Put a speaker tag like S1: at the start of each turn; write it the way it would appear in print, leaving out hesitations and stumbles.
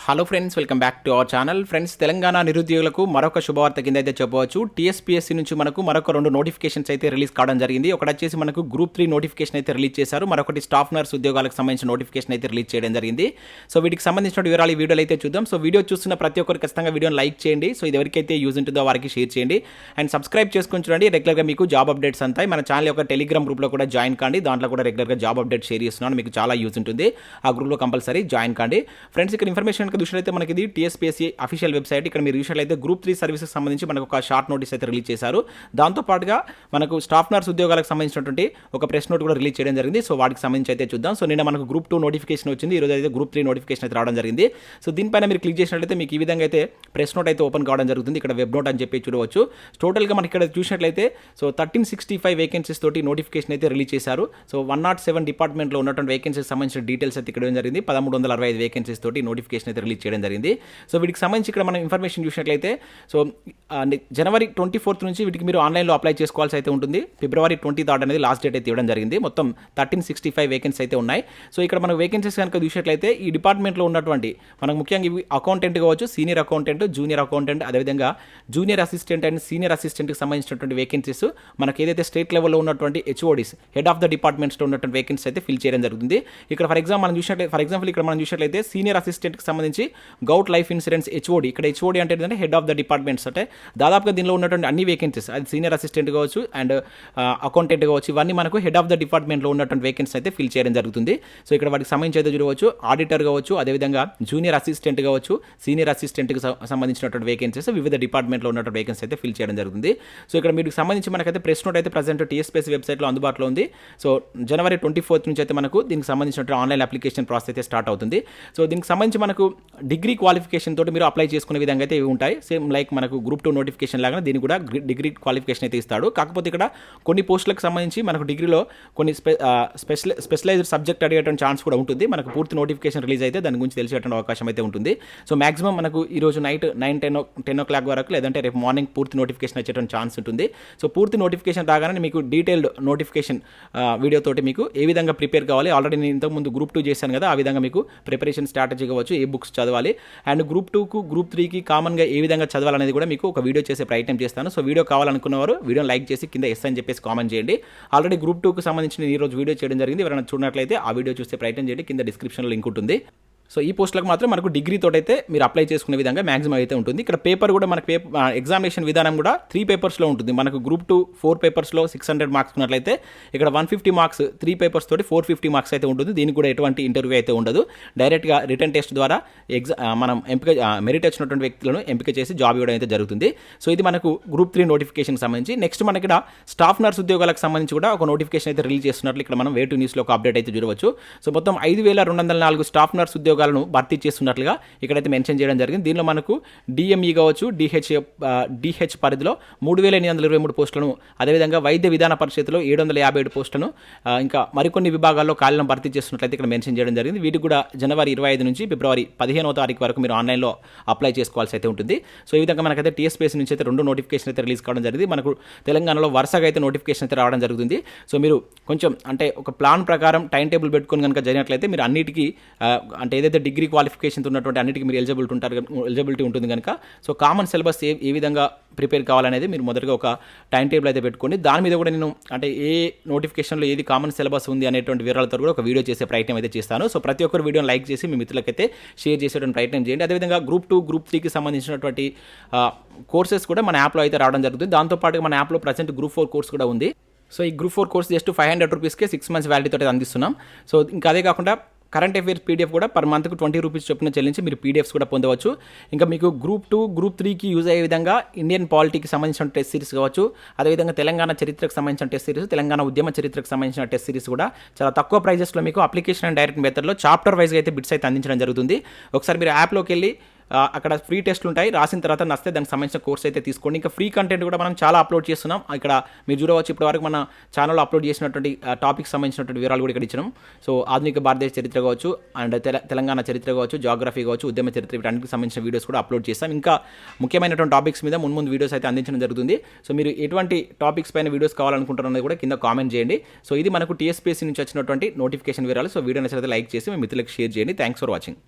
S1: Hello friends, welcome back to our channel. Friends, Telangana నిరుద్యోగులకు మరొక శుభవార్త కింద అయితే చెప్పవచ్చు. టీఎస్పీఎస్సీ నుంచి మనకు మరొక 2 నోటిఫికేషన్స్ అయితే రిలీజ్ కావడం జరిగింది. ఒకటి వచ్చేసి మనకు గ్రూప్ 3 నోటిఫికేషన్ అయితే రిలీజ్ చేశారు. మరొకటి స్టాఫ్ నర్స్ ఉద్యోగాలకు సంబంధించిన నోటిఫికేషన్ అయితే రిలీజ్ చేయడం జరిగింది. సో వీటికి సంబంధించిన వివరాలు ఈ వీడియోలో అయితే చూద్దాం. సో వీడియో చూస్తున్న ప్రతి ఒక్కరు ఖచ్చితంగా వీడియోని లైక్ చేయండి. సో ఇది ఎవరికైతే యూజ్ ఉంటుందో వారికి షేర్ చేయండి అండ్ సబ్స్క్రైబ్ చేసుకొని చూడండి. రెగ్యులర్గా మీకు జాబ్ అప్డేట్స్ అంతాయి. మన ఛానల్ యొక్క టెలిగ్రామ్ గ్రూప్లో కూడా జాయిన్ కాండి. దాంట్లో కూడా రెగ్యులర్గా జాబ్ అప్డేట్ షేర్ చేస్తున్నాను. మీకు చాలా యూజ్ ఉంటుంది. ఆ గ్రూప్లో కంపల్సరీ జాయిన్ కాండి. ఫ్రెండ్స్, ఇక్కడ ఇన్ఫర్మేషన్ చూసినట్లయితే మనకి ఇది TSPSC అఫీషియల్ వెబ్సైట్. ఇక్కడ మీరు చూసినట్లయితే గ్రూప్ 3 సర్వీసెస్ సంబంధించి మనకు ఒక షార్ట్ నోటీస్ అయితే రిలీజ్ చేశారు. దాంతోపాటుగా మనకు స్టాఫ్ నర్స్ ఉద్యోగాలకు సంబంధించినటువంటి ఒక ప్రెస్ నోట్ కూడా రిలీజ్ చేయడం జరిగింది. సో వాటికి సంబంధించి అయితే చూద్దాం. సో నిన్న మనకు గ్రూప్ 2 నోటిఫికేషన్ వచ్చింది. ఈ రోజు అయితే గ్రూప్ 3 నోటిఫికేషన్ అయితే రావడం జరిగింది. సో దీనిపైన మీరు క్లిక్ చేసినట్లయితే మీకు ఈ విధంగా అయితే ప్రెస్ నోట్ అయితే ఓపెన్ కావడం జరుగుతుంది. ఇక్కడ వెబ్ నోట్ అని చెప్పి చూడవచ్చు. టోటల్గా మనకి ఇక్కడ చూసినట్లయితే సో 1365 వేకెన్సీస్ తోటి నోటిఫికేషన్ అయితే రిలీజ్ చేశారు. సో 107 డిపార్ట్మెంట్లో ఉన్నటువంటి వేకెన్సీస్ సంబంధించిన డీటెయిల్స్ అయితే ఇక్కడ జరిగింది. 1365 వేకెన్సీస్ తోటి నోటిఫికేషన్ అయితే రిలీజ్ చేయడం జరిగింది. సో వీటికి సంబంధించి ఇక్కడ మనం ఇన్ఫర్మేషన్ చూసినట్లయితే సో జనవరి 24 నుంచి వీటికి మీరు ఆన్లైన్లో అప్లై చేసుకోవాల్సి అయితే ఉంటుంది. ఫిబ్రవరి 23 అనేది లాస్ట్ డేట్ అయితే ఇవ్వడం జరిగింది. మొత్తం 1365 వేకెన్సీ అయితే ఉన్నాయి. సో ఇక్కడ మనం వేకెన్సీస్ కనుక చూసినట్లయితే ఈ డిపార్ట్మెంట్లో ఉన్నటువంటి మనకు ముఖ్యంగా ఇవి అకౌంటెంట్ కావచ్చు, సీనియర్ అకౌంటెంట్, జూనియర్ అకౌంటెంట్, అదేవిధంగా జూనియర్ అసిస్టెంట్ అండ్ సీనియర్ అసిస్టెంట్కి సంబంధించినటువంటి వేకెన్సీస్ మనకి ఏదైతే స్టేట్ లెవెల్లో ఉన్నటువంటి HODs హెడ్ ఆఫ్ ద డిపార్ట్మెంట్స్లో ఉన్నటువంటి వేకెన్సీ అయితే ఫిల్ చేయడం జరుగుతుంది. ఇక్కడ ఫర్ ఎగ్జాంపుల్ ఇక్కడ మనం చూసినట్లయితే సీనియర్ అసిస్టెంట్కి సంబంధించి గౌట్ లైఫ్ ఇన్సూరెన్స్ HOD. ఇక్కడ HOD అంటే ఏంటంటే హెడ్ ఆఫ్ ద డిపార్ట్మెంట్స్. అంటే దాదాపుగా దీనిలో ఉన్నటువంటి అన్ని వేకెన్సీస్, అది సీనియర్ అసిస్టెంట్ కావచ్చు అండ్ అకౌంటెంట్ కావచ్చు, ఇవన్నీ మనకు హెడ్ ఆఫ్ ద డిపార్ట్మెంట్లో ఉన్నటువంటి వేకెన్సీ అయితే ఫిల్ చేయడం జరుగుతుంది. సో ఇక్కడ వాటికి సంబంధించి అయితే చూడవచ్చు. ఆడిటర్ కావచ్చు, అదేవిధంగా జూనియర్ అసిస్టెంట్ కావచ్చు, సీనియర్ అసిస్టెంట్కి సంబంధించినటువంటి వేకెన్సీస్ వివిధ డిపార్ట్మెంట్లో ఉన్నటువంటి వేకెన్సీ అయితే ఫిల్ చేయడం జరుగుతుంది. సో ఇక్కడ మీకు సంబంధించి మనకైతే ప్రెస్ నోట్ అయితే ప్రజెంట్ TSPSC వెబ్సైట్లో అందుబాటులో ఉంది. సో జనవరి 24 నుంచి అయితే మనకు దీనికి సంబంధించినటువంటి ఆన్లైన్ అప్లికేషన్ ప్రాసెస్ అయితే స్టార్ట్ అవుతుంది. సో దీనికి సంబంధించి మనకు డిగ్రీ క్వాలిఫికేషన్ తోటి మీరు అప్లై చేసుకునే విధంగా అయితే ఇవి ఉంటాయి. సేమ్ లైక్ మనకు గ్రూప్ 2 నోటిఫికేషన్ లాగా దీనికి కూడా డిగ్రీ క్వాలిఫికేషన్ అయితే ఇస్తాడు. కాకపోతే ఇక్కడ కొన్ని పోస్టులకు సంబంధించి మనకు డిగ్రీలో కొన్ని స్పెషలైజ్డ్ సబ్జెక్ట్ అడిగేటువంటి ఛాన్స్ కూడా ఉంటుంది. మనకు పూర్తి నోటిఫికేషన్ రిలీజ్ అయితే దాని గురించి తెలిసేటువంటి అవకాశం అయితే ఉంటుంది. సో మాక్సిమం మనకు ఈ రోజు నైట్ 9-10 o'clock వరకు, లేదంటే రేపు మార్నింగ్ పూర్తి నోటిఫికేషన్ వచ్చేటువంటి ఛాన్స్ ఉంటుంది. సో పూర్తి నోటిఫికేషన్ రాగానే మీకు డీటెయిల్డ్ నోటిఫికేషన్ వీడియో తోటి మీకు ఏ విధంగా ప్రిపేర్ కావాలి, ఆల్రెడీ నేను ఇంతకుముందు గ్రూప్ 2 చేశాను కదా, ఆ విధంగా మీకు ప్రిపరేషన్ స్ట్రాటజీ కావచ్చు, ఏ బుక్స్ చదవాలి అండ్ గ్రూప్ 2కు గ్రూప్ 3కి కామన్గా ఏ విధంగా చదవాలనేది కూడా మీకు ఒక వీడియో చేసే ప్రయత్నం చేస్తాను. సో వీడియో కావాలనుకున్నవారు వీడియోని లైక్ చేసి కింద ఎస్ అని చెప్పేసి కామెంట్ చేయండి. ఆల్రెడీ గ్రూప్ 2కు సంబంధించిన ఈ రోజు వీడియో చేయడం జరిగింది. ఎవరైనా చూడనట్లయితే ఆ వీడియో చూస్తే ప్రయత్నం చేయండి. కింద డిస్క్రిప్షన్లో లింక్ ఉంటుంది. సో ఈ పోస్టులకు మాత్రం మనకు డిగ్రీ తోటైతే మీరు అప్లై చేసుకునే విధంగా మాక్సిమం అయితే ఉంటుంది. ఇక్కడ పేపర్ కూడా మనకు ఎగ్జామినేషన్ విధానం కూడా 3 పేపర్స్లో ఉంటుంది. మనకు గ్రూప్ 2 4 పేపర్స్లో 600 మార్క్స్ ఉన్నట్లయితే ఇక్కడ 150 మార్క్స్ 3 పేపర్స్ తోటి 450 మార్క్స్ అయితే ఉంటుంది. దీనికి కూడా ఎటువంటి ఇంటర్వ్యూ అయితే ఉండదు. డైరెక్ట్గా రిటర్న్ టెస్ట్ ద్వారా మనం మెరిట్ వచ్చినటువంటి వ్యక్తులను ఎంపిక చేసి జాబ్ ఇవ్వడం అయితే జరుగుతుంది. సో ఇది మనకు గ్రూప్ 3 నోటిఫికేషన్కి సంబంధించి. నెక్స్ట్ మనకి ఇక్కడ స్టాఫ్ నర్స్ ఉద్యోగాలకు సంబంధించి కూడా ఒక నోటిఫికేషన్ అయితే రిలీజ్ చేస్తున్నట్లు ఇక్కడ మనం వే2 న్యూస్లో ఒక అప్డేట్ అయితే చూడవచ్చు. సో మొత్తం 5204 స్టాఫ్ నర్స్ ఉద్యోగాలను భర్తీ చేస్తున్నట్లుగా ఇక్కడైతే మెన్షన్ చేయడం జరిగింది. దీనిలో మనకు DME కావచ్చు, DH పరిధిలో 3823 పోస్టులను, అదేవిధంగా వైద్య విధాన పరిషత్తులో 757 పోస్టులను, ఇంకా మరికొన్ని విభాగాల్లో ఖాళీలను భర్తీ చేస్తున్నట్లయితే ఇక్కడ మెన్షన్ చేయడం జరిగింది. వీటికి కూడా జనవరి 25 నుంచి ఫిబ్రవరి 15వ తారీఖు వరకు మీరు ఆన్లైన్లో అప్లై చేసుకోవాల్సి అయితే ఉంటుంది. సో ఈ విధంగా మనకైతే TSPSC నుంచి అయితే 2 నోటిఫికేషన్ అయితే రిలీజ్ కావడం జరిగింది. మనకు తెలంగాణలో వరుసగా అయితే నోటిఫికేషన్ అయితే రావడం జరుగుతుంది. సో మీరు కొంచెం అంటే ఒక ప్లాన్ ప్రకారం టైం టేబుల్ పెట్టుకొని కనుక జరిగినట్లయితే మీరు అన్నిటికీ అంటే ఏదైతే డిగ్రీ క్వాలిఫికేషన్ ఉన్నటువంటి అన్నిటికీ మీరు ఎలిజిబిలిటీ ఉంటుంది కనుక సో కామన్ సిలబస్ ఏ విధంగా ప్రిపేర్ కావాలనేది మీరు మొదటగా ఒక టైం టేబుల్ అయితే పెట్టుకోండి. దాని మీద కూడా నేను అంటే ఏ నోటిఫికేషన్లో ఏది కామన్ సిలబస్ ఉంది అనేటువంటి వివరాలతో కూడా ఒక వీడియో చేసే ప్రయత్నం అయితే చేస్తాను. సో ప్రతి ఒక్కరు వీడియోని లైక్ చేసి మీ మిత్రులకైతే షేర్ చేసేటువంటి ప్రయత్నం చేయండి. అదేవిధంగా గ్రూప్ 2 గ్రూప్ 3కి సంబంధించినటువంటి కోర్సెస్ కూడా మన యాప్లో అయితే రావడం జరుగుతుంది. దాంతోపాటు మన యాప్లో ప్రజెంట్ గ్రూప్ 4 కోర్స్ కూడా ఉంది. సో ఈ గ్రూప్ 4 కోర్స్ జస్ట్ 500 రూపీస్కే 6 months వ్యాలిడీతో అందిస్తున్నాం. సో ఇంకా అదే కాకుండా కరెంట్ అఫైర్స్ PDF కూడా పర్ మంత్కు 20 రూపీస్ చొప్పున చెల్లించి మీరు PDFs కూడా పొందవచ్చు. ఇంకా మీకు గ్రూప్ 2 గ్రూప్ 3కి యూజ్ అయ్యే విధంగా ఇండియన్ పాలిటీకి సంబంధించిన టెస్ట్ సిరీస్ కావచ్చు, అదేవిధంగా తెలంగాణ చరిత్రకు సంబంధించిన టెస్ట్ సిరీస్, తెలంగాణ ఉద్యమ చరిత్రకు సంబంధించిన టెస్ట్ సిరీస్ కూడా చాలా తక్కువ ప్రైజెస్లో మీకు అప్లికేషన్ అండ్ డైరెక్ట్ మెథడ్లో చాప్టర్ వైజ్గా అయితే బిట్స్ అయితే అందించడం జరుగుతుంది. ఒకసారి మీరు యాప్లోకి వెళ్ళి అక్కడ ఫ్రీ టెస్ట్లు ఉంటాయి. రాసిన తర్వాత నచ్చితే దానికి సంబంధించిన కోర్స్ అయితే తీసుకోండి. ఇంకా ఫ్రీ కంటెంట్ కూడా మనం చాలా అప్లోడ్ చేస్తున్నాం. ఇక్కడ మీరు చూడవచ్చు, ఇప్పటివరకు మన ఛానల్లో అప్లోడ్ చేసినటువంటి టాపిక్ సంబంధించినటువంటి వివరాలు కూడా ఇక్కడ ఇచ్చినాం. సో ఆధునిక భారతదేశ చరిత్ర కావచ్చు అండ్ తెలంగాణ చరిత్ర కావచ్చు, జాగ్రఫీ కావచ్చు, ఉద్యమ చరిత్ర, వీటన్నిటికి సంబంధించిన వీడియోస్ కూడా అప్లోడ్ చేస్తాం. ఇంకా ముఖ్యమైనటువంటి టాపిక్స్ మీద ముందు వీడియోస్ అయితే అందించడం జరుగుతుంది. సో మీరు ఎటువంటి టాపిక్స్ పైన వీడియోస్ కావాలనుకుంటున్నది కూడా కింద కామెంట్ చేయండి. సో ఇది మనకు TSPSC నుంచి వచ్చినటువంటి నోటిఫికేషన్ వివరాలు. సో వీడియో నచ్చితే లైక్ చేసి మీ మిత్రులకు షేర్ చేయండి. Thanks for watching.